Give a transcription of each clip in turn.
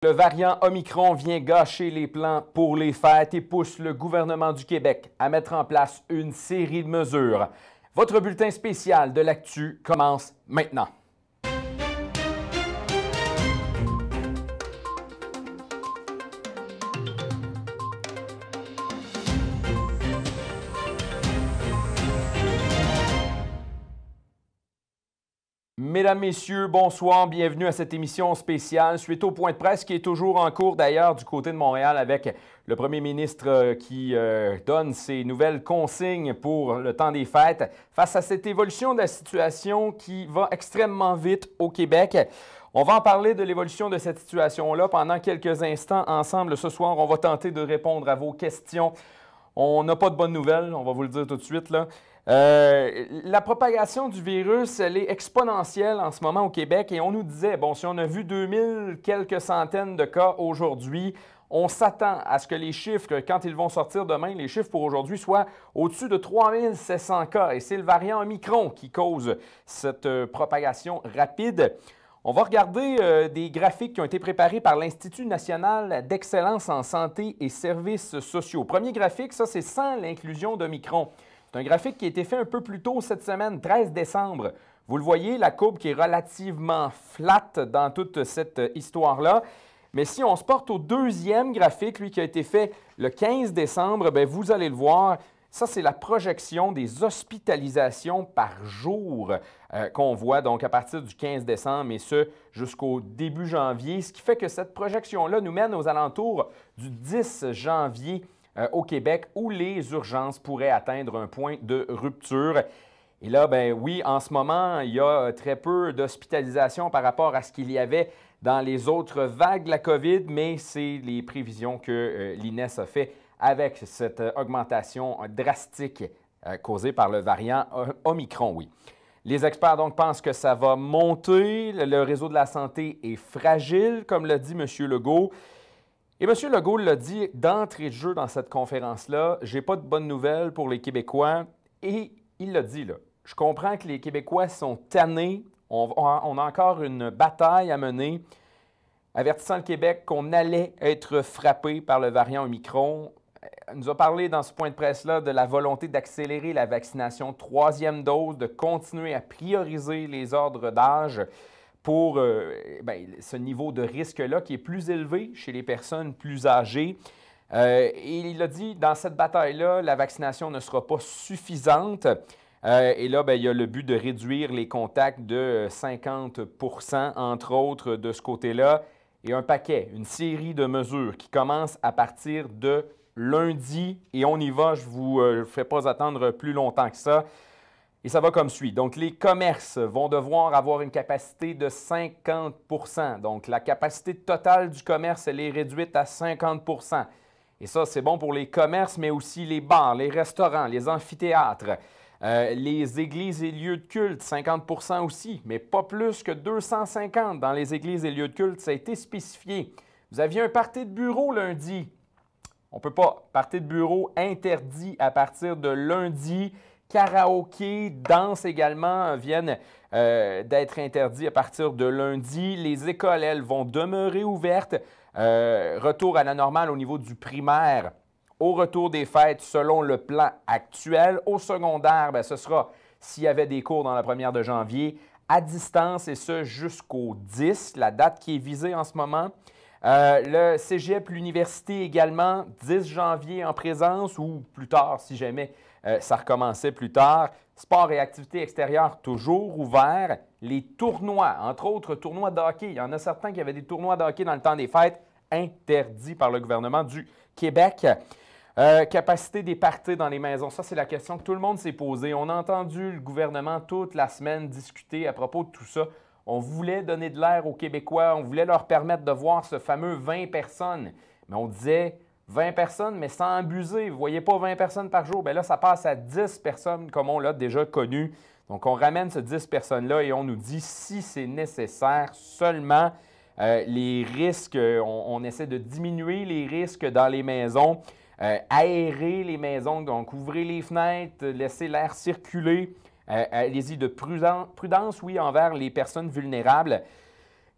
Le variant Omicron vient gâcher les plans pour les fêtes et pousse le gouvernement du Québec à mettre en place une série de mesures. Votre bulletin spécial de l'actu commence maintenant. Mesdames, Messieurs, bonsoir, bienvenue à cette émission spéciale suite au point de presse qui est toujours en cours d'ailleurs du côté de Montréal avec le premier ministre qui donne ses nouvelles consignes pour le temps des fêtes face à cette évolution de la situation qui va extrêmement vite au Québec. On va en parler de l'évolution de cette situation-là pendant quelques instants ensemble ce soir. On va tenter de répondre à vos questions. On n'a pas de bonnes nouvelles, on va vous le dire tout de suite là. La propagation du virus, elle est exponentielle en ce moment au Québec et on nous disait, bon, si on a vu 2000 quelques centaines de cas aujourd'hui, on s'attend à ce que les chiffres, quand ils vont sortir demain, les chiffres pour aujourd'hui soient au-dessus de 3700 cas. Et c'est le variant Omicron qui cause cette propagation rapide. On va regarder des graphiques qui ont été préparés par l'Institut national d'excellence en santé et services sociaux. Premier graphique, ça c'est sans l'inclusion d'Omicron. C'est un graphique qui a été fait un peu plus tôt cette semaine, 13 décembre. Vous le voyez, la courbe qui est relativement flat dans toute cette histoire-là. Mais si on se porte au deuxième graphique, lui qui a été fait le 15 décembre, bien, vous allez le voir, ça c'est la projection des hospitalisations par jour qu'on voit donc à partir du 15 décembre et ce jusqu'au début janvier, ce qui fait que cette projection-là nous mène aux alentours du 10 janvier au Québec où les urgences pourraient atteindre un point de rupture. Et là, ben oui, en ce moment, il y a très peu d'hospitalisations par rapport à ce qu'il y avait dans les autres vagues de la COVID, mais c'est les prévisions que l'INES a fait avec cette augmentation drastique causée par le variant Omicron, oui. Les experts donc pensent que ça va monter. Le réseau de la santé est fragile, comme l'a dit M. Legault. Et M. Legault l'a dit d'entrée de jeu dans cette conférence-là, j'ai pas de bonnes nouvelles pour les Québécois. Et il l'a dit, là, je comprends que les Québécois sont tannés, on a encore une bataille à mener, avertissant le Québec qu'on allait être frappé par le variant Omicron. Il nous a parlé dans ce point de presse-là de la volonté d'accélérer la vaccination troisième dose, de continuer à prioriser les ordres d'âge pour ce niveau de risque-là qui est plus élevé chez les personnes plus âgées. Et il a dit, dans cette bataille-là, la vaccination ne sera pas suffisante. Et là, il y a le but de réduire les contacts de 50 % entre autres, de ce côté-là. Et un paquet, une série de mesures qui commencent à partir de lundi. Et on y va, je ne vous fais pas attendre plus longtemps que ça. Et ça va comme suit. Donc, les commerces vont devoir avoir une capacité de 50 %. Donc, la capacité totale du commerce, elle est réduite à 50 %. Et ça, c'est bon pour les commerces, mais aussi les bars, les restaurants, les amphithéâtres, les églises et lieux de culte, 50 % aussi, mais pas plus que 250 dans les églises et lieux de culte. Ça a été spécifié. Vous aviez un party de bureau lundi. On ne peut pas. Party de bureau interdit à partir de lundi. Karaoké, danse également viennent d'être interdits à partir de lundi. Les écoles, elles, vont demeurer ouvertes. Retour à la normale au niveau du primaire. Au retour des fêtes, selon le plan actuel. Au secondaire, ce sera, s'il y avait des cours dans la première de janvier, à distance, et ce jusqu'au 10, la date qui est visée en ce moment. Le cégep, l'université également, 10 janvier en présence ou plus tard, si jamais ça recommençait plus tard. Sport et activités extérieures toujours ouverts. Les tournois, entre autres tournois de hockey. Il y en a certains qui avaient des tournois de hockey dans le temps des fêtes, interdits par le gouvernement du Québec. Capacité des parties dans les maisons, ça c'est la question que tout le monde s'est posée. On a entendu le gouvernement toute la semaine discuter à propos de tout ça. On voulait donner de l'air aux Québécois, on voulait leur permettre de voir ce fameux 20 personnes. Mais on disait 20 personnes, mais sans abuser. Vous ne voyez pas 20 personnes par jour. Bien là, ça passe à 10 personnes comme on l'a déjà connu. Donc, on ramène ces 10 personnes-là et on nous dit si c'est nécessaire seulement les risques, on essaie de diminuer les risques dans les maisons, aérer les maisons, donc ouvrez les fenêtres, laissez l'air circuler. Allez-y de prudence, oui, envers les personnes vulnérables.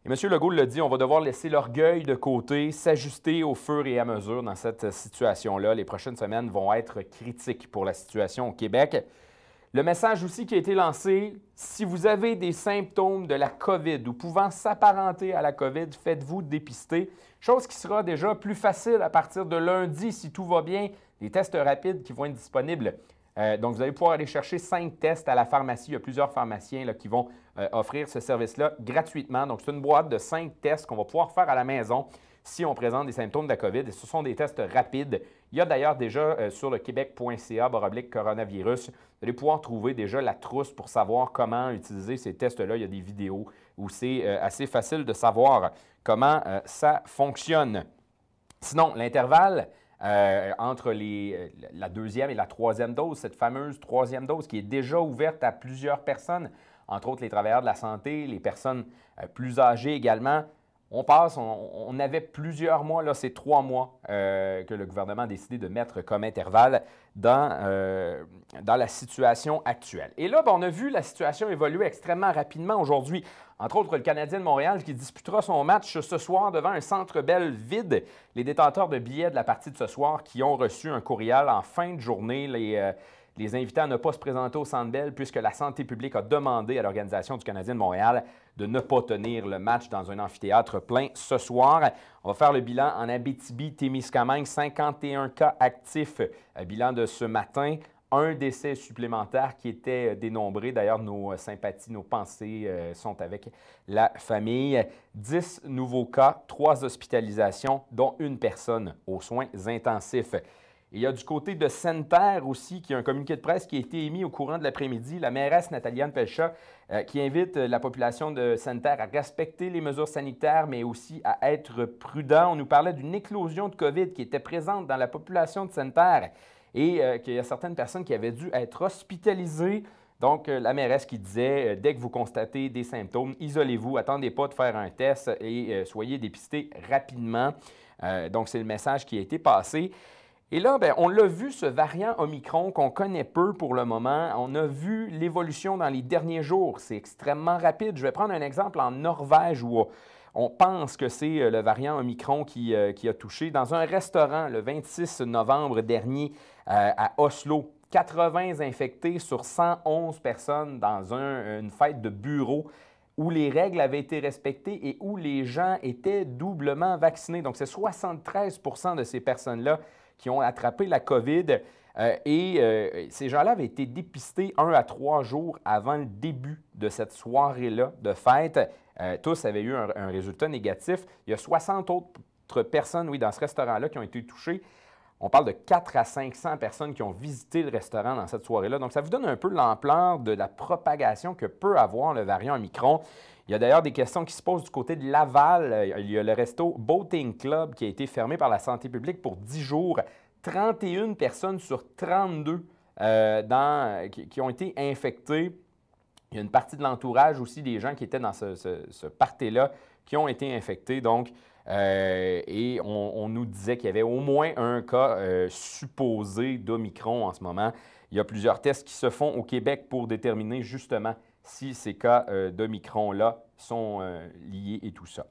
Et M. Legault l'a dit, on va devoir laisser l'orgueil de côté, s'ajuster au fur et à mesure dans cette situation-là. Les prochaines semaines vont être critiques pour la situation au Québec. Le message aussi qui a été lancé, si vous avez des symptômes de la COVID ou pouvant s'apparenter à la COVID, faites-vous dépister. Chose qui sera déjà plus facile à partir de lundi si tout va bien. Des tests rapides qui vont être disponibles. Donc, vous allez pouvoir aller chercher 5 tests à la pharmacie. Il y a plusieurs pharmaciens là, qui vont offrir ce service-là gratuitement. Donc, c'est une boîte de 5 tests qu'on va pouvoir faire à la maison si on présente des symptômes de la COVID. Et ce sont des tests rapides. Il y a d'ailleurs déjà sur le québec.ca/coronavirus, vous allez pouvoir trouver déjà la trousse pour savoir comment utiliser ces tests-là. Il y a des vidéos où c'est assez facile de savoir comment ça fonctionne. Sinon, l'intervalle entre la deuxième et la troisième dose, cette fameuse troisième dose qui est déjà ouverte à plusieurs personnes, entre autres les travailleurs de la santé, les personnes plus âgées également. On avait plusieurs mois, là, c'est 3 mois que le gouvernement a décidé de mettre comme intervalle dans la situation actuelle. Et là, on a vu la situation évoluer extrêmement rapidement aujourd'hui. Entre autres, le Canadien de Montréal qui disputera son match ce soir devant un Centre Bell vide. Les détenteurs de billets de la partie de ce soir qui ont reçu un courriel en fin de journée, les invités à ne pas se présenter au Centre Bell puisque la santé publique a demandé à l'organisation du Canadien de Montréal de ne pas tenir le match dans un amphithéâtre plein ce soir. On va faire le bilan en Abitibi-Témiscamingue, 51 cas actifs. Bilan de ce matin. Un décès supplémentaire qui était dénombré. D'ailleurs, nos sympathies, nos pensées sont avec la famille. 10 nouveaux cas, 3 hospitalisations, dont une personne aux soins intensifs. Il y a du côté de Sainte-Terre aussi, qui a un communiqué de presse qui a été émis au courant de l'après-midi. La mairesse Nathalie-Anne Pelchat qui invite la population de Sainte-Terre à respecter les mesures sanitaires, mais aussi à être prudent. On nous parlait d'une éclosion de COVID qui était présente dans la population de Sainte-Terre et qu'il y a certaines personnes qui avaient dû être hospitalisées. Donc, la mairesse qui disait, dès que vous constatez des symptômes, isolez-vous, attendez pas de faire un test et soyez dépistés rapidement. Donc, c'est le message qui a été passé. Et là, on l'a vu, ce variant Omicron qu'on connaît peu pour le moment. On a vu l'évolution dans les derniers jours. C'est extrêmement rapide. Je vais prendre un exemple en Norvège où on pense que c'est le variant Omicron qui a touché. Dans un restaurant, le 26 novembre dernier, à Oslo, 80 infectés sur 111 personnes dans une fête de bureau où les règles avaient été respectées et où les gens étaient doublement vaccinés. Donc, c'est 73 % de ces personnes-là qui ont attrapé la COVID ces gens-là avaient été dépistés 1 à 3 jours avant le début de cette soirée-là de fête. Tous avaient eu un résultat négatif. Il y a 60 autres personnes, oui, dans ce restaurant-là qui ont été touchées. On parle de 400 à 500 personnes qui ont visité le restaurant dans cette soirée-là. Donc, ça vous donne un peu l'ampleur de la propagation que peut avoir le variant Omicron. Il y a d'ailleurs des questions qui se posent du côté de Laval. Il y a le resto Boating Club qui a été fermé par la santé publique pour 10 jours. 31 personnes sur 32 qui ont été infectées. Il y a une partie de l'entourage aussi des gens qui étaient dans ce party-là qui ont été infectés. Donc, et on nous disait qu'il y avait au moins un cas supposé d'Omicron en ce moment. Il y a plusieurs tests qui se font au Québec pour déterminer justement si ces cas d'Omicron-là sont liés et tout ça.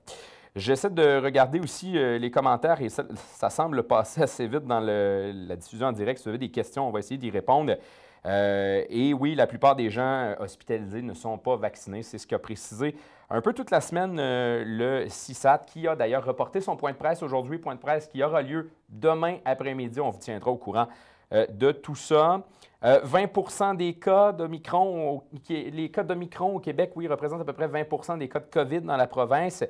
J'essaie de regarder aussi les commentaires et ça semble passer assez vite dans la diffusion en direct. Si vous avez des questions, on va essayer d'y répondre. Et oui, la plupart des gens hospitalisés ne sont pas vaccinés. C'est ce qu'a précisé un peu toute la semaine le CISAT, qui a d'ailleurs reporté son point de presse aujourd'hui, point de presse qui aura lieu demain après-midi. On vous tiendra au courant de tout ça. 20 % des cas d'Omicron, les cas d'Omicron au Québec, oui, représentent à peu près 20 % des cas de COVID dans la province.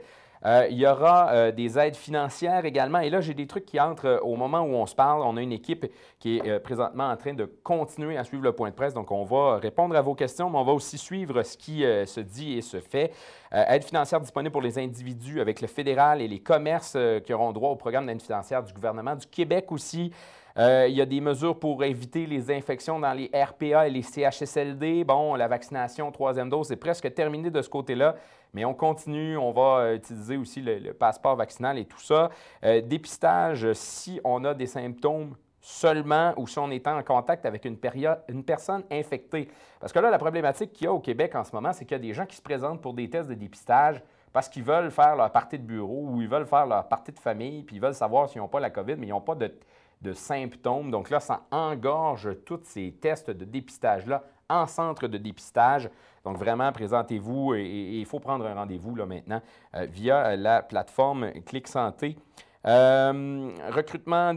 Il y aura des aides financières également. Et là, j'ai des trucs qui entrent au moment où on se parle. On a une équipe qui est présentement en train de continuer à suivre le point de presse. Donc, on va répondre à vos questions, mais on va aussi suivre ce qui se dit et se fait. Aide financière disponible pour les individus avec le fédéral et les commerces qui auront droit au programme d'aide financière du gouvernement du Québec aussi. Il y a des mesures pour éviter les infections dans les RPA et les CHSLD. Bon, la vaccination, 3e dose, c'est presque terminé de ce côté-là, mais on continue. On va utiliser aussi le passeport vaccinal et tout ça. Dépistage, si on a des symptômes seulement ou si on est en contact avec une personne infectée. Parce que là, la problématique qu'il y a au Québec en ce moment, c'est qu'il y a des gens qui se présentent pour des tests de dépistage parce qu'ils veulent faire leur partie de bureau ou ils veulent faire leur partie de famille, puis ils veulent savoir s'ils n'ont pas la COVID, mais ils n'ont pas de symptômes. Donc là, ça engorge tous ces tests de dépistage-là en centre de dépistage. Donc vraiment, présentez-vous et il faut prendre un rendez-vous là, maintenant via la plateforme Clic Santé. Recrutement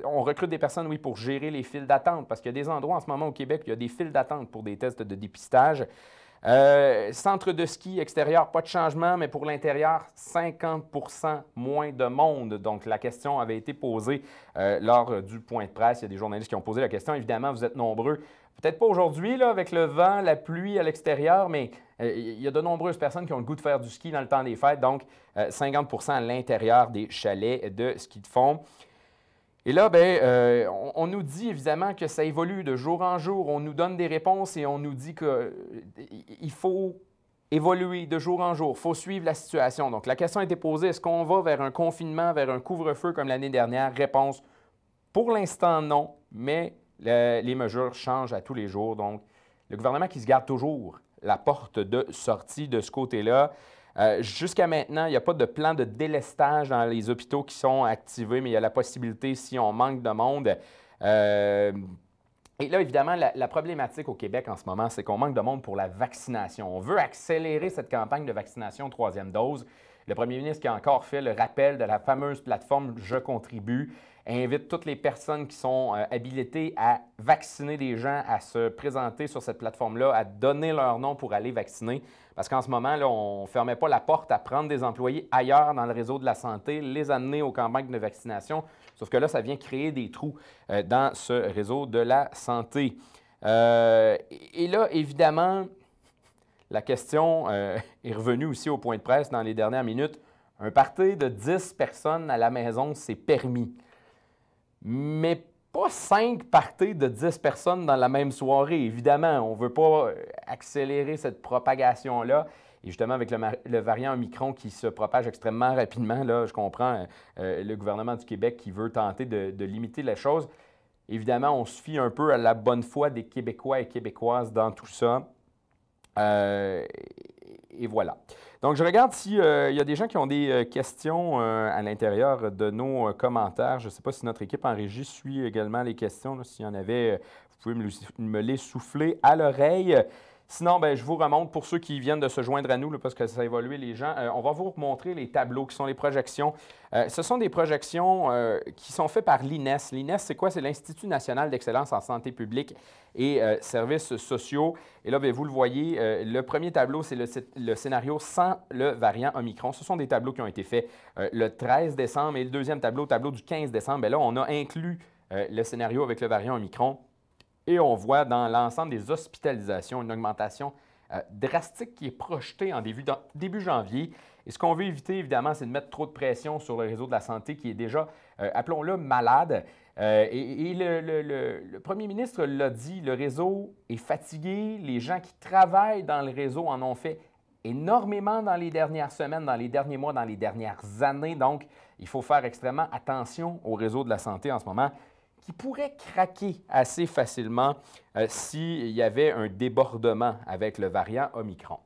on recrute des personnes, oui, pour gérer les files d'attente, parce qu'il y a des endroits en ce moment au Québec, il y a des files d'attente pour des tests de dépistage. Centre de ski extérieur, pas de changement, mais pour l'intérieur, 50 moins de monde. Donc, la question avait été posée lors du point de presse. Il y a des journalistes qui ont posé la question. Évidemment, vous êtes nombreux. Peut-être pas aujourd'hui, là, avec le vent, la pluie à l'extérieur, mais il y a de nombreuses personnes qui ont le goût de faire du ski dans le temps des fêtes. Donc, 50 à l'intérieur des chalets de ski de fond. Et là, on nous dit évidemment que ça évolue de jour en jour. On nous donne des réponses et on nous dit qu'il faut évoluer de jour en jour. Il faut suivre la situation. Donc, la question a été posée, est-ce qu'on va vers un confinement, vers un couvre-feu comme l'année dernière? Réponse, pour l'instant, non, mais les mesures changent à tous les jours. Donc, le gouvernement qui se garde toujours la porte de sortie de ce côté-là. Jusqu'à maintenant, il n'y a pas de plan de délestage dans les hôpitaux qui sont activés, mais il y a la possibilité, si on manque de monde. Et là, évidemment, la problématique au Québec en ce moment, c'est qu'on manque de monde pour la vaccination. On veut accélérer cette campagne de vaccination troisième dose. Le premier ministre qui a encore fait le rappel de la fameuse plateforme « Je contribue » invite toutes les personnes qui sont habilitées à vacciner des gens à se présenter sur cette plateforme-là, à donner leur nom pour aller vacciner. Parce qu'en ce moment, là, on ne fermait pas la porte à prendre des employés ailleurs dans le réseau de la santé, les amener aux campagnes de vaccination. Sauf que là, ça vient créer des trous dans ce réseau de la santé. Et là, évidemment, la question est revenue aussi au point de presse dans les dernières minutes. Un party de 10 personnes à la maison, c'est permis. Mais pas 5 parties de 10 personnes dans la même soirée. Évidemment, on ne veut pas accélérer cette propagation-là. Et justement, avec le variant Omicron qui se propage extrêmement rapidement, là, je comprends le gouvernement du Québec qui veut tenter de limiter la chose. Évidemment, on se fie un peu à la bonne foi des Québécois et Québécoises dans tout ça. Et voilà. Donc, je regarde s'il y a des gens qui ont des questions à l'intérieur de nos commentaires. Je ne sais pas si notre équipe en régie suit également les questions. S'il y en avait, vous pouvez me les souffler à l'oreille. Sinon, je vous remonte pour ceux qui viennent de se joindre à nous, là, parce que ça a évolué les gens. On va vous montrer les tableaux qui sont les projections. Ce sont des projections qui sont faites par l'INES. L'INES, c'est quoi? C'est l'Institut national d'excellence en santé publique et services sociaux. Et là, vous le voyez, le premier tableau, c'est le scénario sans le variant Omicron. Ce sont des tableaux qui ont été faits le 13 décembre. Et le deuxième tableau, tableau du 15 décembre, là, on a inclus le scénario avec le variant Omicron. Et on voit dans l'ensemble des hospitalisations une augmentation drastique qui est projetée en début janvier. Et ce qu'on veut éviter, évidemment, c'est de mettre trop de pression sur le réseau de la santé qui est déjà, appelons-le, malade. Et le premier ministre l'a dit, le réseau est fatigué. Les gens qui travaillent dans le réseau en ont fait énormément dans les dernières semaines, dans les derniers mois, dans les dernières années. Donc, il faut faire extrêmement attention au réseau de la santé en ce moment, qui pourrait craquer assez facilement s'il y avait un débordement avec le variant Omicron.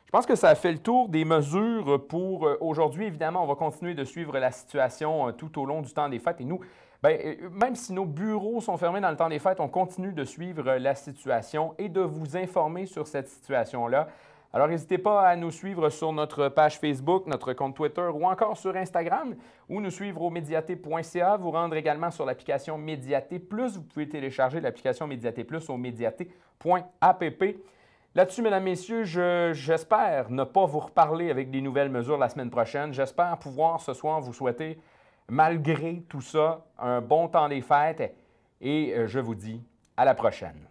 Je pense que ça a fait le tour des mesures pour aujourd'hui. Évidemment, on va continuer de suivre la situation tout au long du temps des fêtes. Et nous, même si nos bureaux sont fermés dans le temps des fêtes, on continue de suivre la situation et de vous informer sur cette situation-là. Alors, n'hésitez pas à nous suivre sur notre page Facebook, notre compte Twitter ou encore sur Instagram ou nous suivre au mediaté.ca, vous rendre également sur l'application Mediaté Plus. Vous pouvez télécharger l'application Mediaté Plus au mediaté.app. Là-dessus, mesdames, messieurs, j'espère ne pas vous reparler avec des nouvelles mesures la semaine prochaine. J'espère pouvoir ce soir vous souhaiter, malgré tout ça, un bon temps des fêtes et je vous dis à la prochaine.